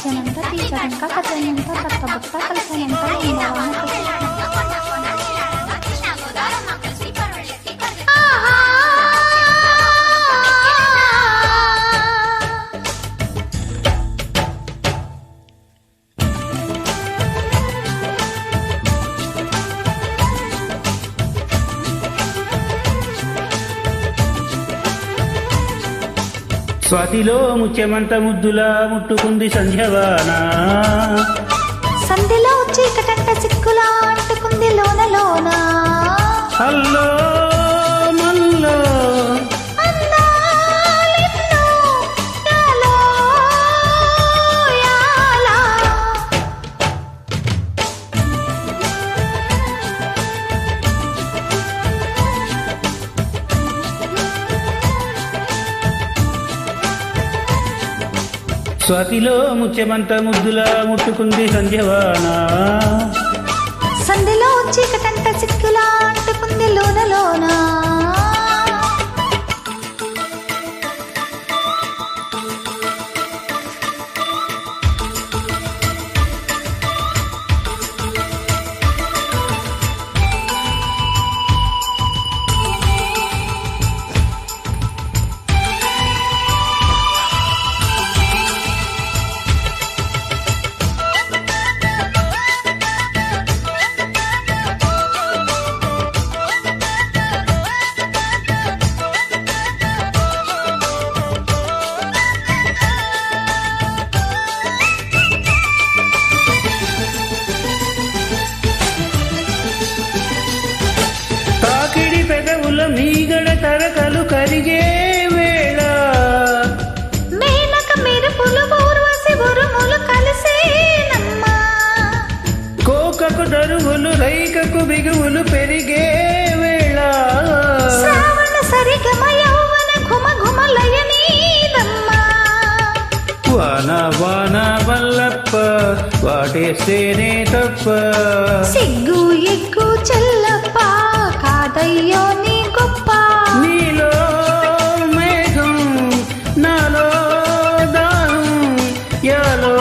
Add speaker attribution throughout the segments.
Speaker 1: మెచ్చనంత తీగడంక కథనంత తట్టబుట్ట కలిసనంత ఉండవాన
Speaker 2: స్వాతిలో ముత్యమంత ముద్దులా ముట్టుకుంది సంధ్యవాన
Speaker 1: సంధిలో చీకటంట సిక్కులా అంటుకుంది లోన లోన
Speaker 2: హల్లో మల్లో
Speaker 1: అందాలెన్నో యాలో యాలా.
Speaker 2: స్వాతిలో ముత్యమంత ముద్దులా ముట్టుకుంది సంధ్యవాన
Speaker 1: సంధిలో చీకటంట సిక్కులా అంటుకుంది లోన లోన
Speaker 2: తాకిడి పెదవుల మీగడ తరకలు కరిగే వేళ
Speaker 1: మేనక మెరుపులు ఊర్వశి ఉరుములు కలిసేనమ్మా
Speaker 2: కోకకు దరువులు రైకకు బిగువులు పెరిగే వేళ
Speaker 1: శ్రావణ సరిగమ యౌవన ఘుమ ఘుమలయనీదమ్మా
Speaker 2: వాన వాన వల్లప్ప వాటేస్తేనే తప్ప
Speaker 1: సిగ్గు ఎగ్గు చెల్లప్ప కాదయ్యో నీ గొప్ప
Speaker 2: నీలో మేఘం నాలో దాహం యాలో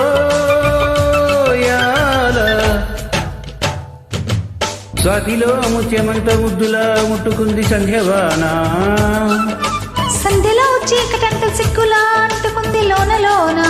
Speaker 2: యాల స్వాతిలో ముత్యమంత ముద్దులా ముట్టుకుంది సంధ్యవాన
Speaker 1: సంధిలో చీకటంట సిక్కులా అంటుకుంది లోన లోన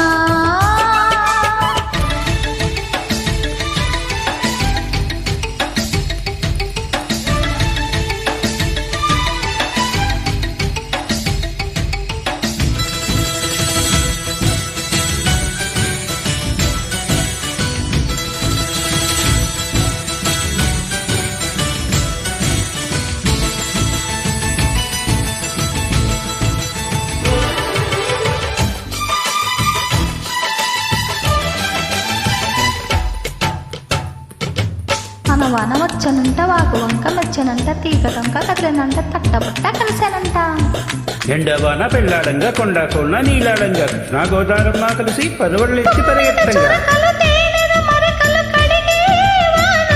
Speaker 1: అనవాన వచ్చనంట వాకు వంక మెచ్చనంట తీగటంక కదలనంట తట్టబుట్ట కలిసానంట
Speaker 2: ఎండవాన పెళ్ళాడంగా కొండాకొన్న నీలాడంగా కృష్ణా గోదావరమ్మ కలిసి పదవళ్ళెత్తి పరిగెత్తంగా
Speaker 1: చురకలు తేనెల మరకలు కడిగేవాన.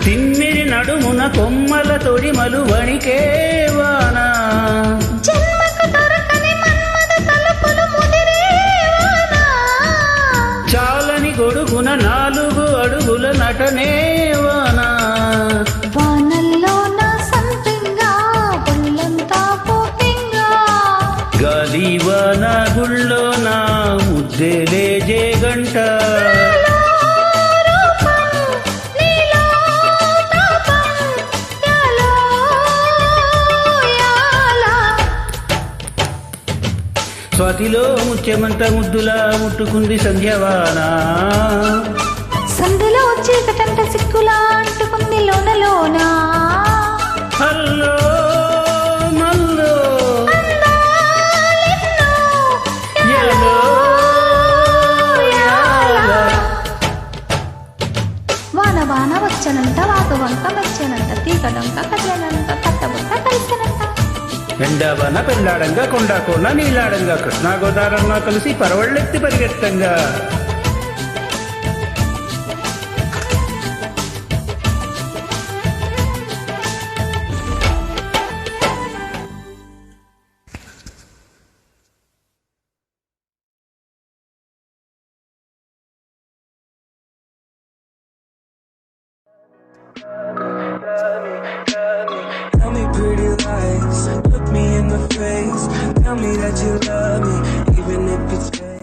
Speaker 2: తిమ్మిరి నడుమున కొమ్మల తొడిమలు వణికేవాన
Speaker 1: జన్మకు దొరకని మన్మథ తలుపులు ముదిరేవాన.
Speaker 2: చాలని గొడుగున 4 అడుగుల నటనేవాన
Speaker 1: వానల్లో నా సంపింగా ఒళ్ళంతా పోపింగా
Speaker 2: గాలివాన గుళ్ళో నా ముద్దెలేజే గంట
Speaker 1: నాలో రూపం, నీలో తాపం, యాలో యాలా.
Speaker 2: స్వాతిలో ముత్యమంత ముద్దులా ముట్టుకుంది సంధ్యవాన
Speaker 1: సంధిలో చీకటంట సిక్కులా అంటుకుంది లోన లోన
Speaker 2: హల్లో మల్లో
Speaker 1: అందాలెన్నో
Speaker 2: యాలో యాల.
Speaker 1: వాన వాన వచ్చనంట వాకు వంక మెచ్చనంట తీగడంక కదలనంట తట్టబుట్ట కలిసనంట
Speaker 2: ఎండవన పెళ్ళాడంగా కొండాకొన్న నీలాడంగా కృష్ణా గోదావరమ్మ కలిసి పరవళ్ళెత్తి పరిగెత్తంగా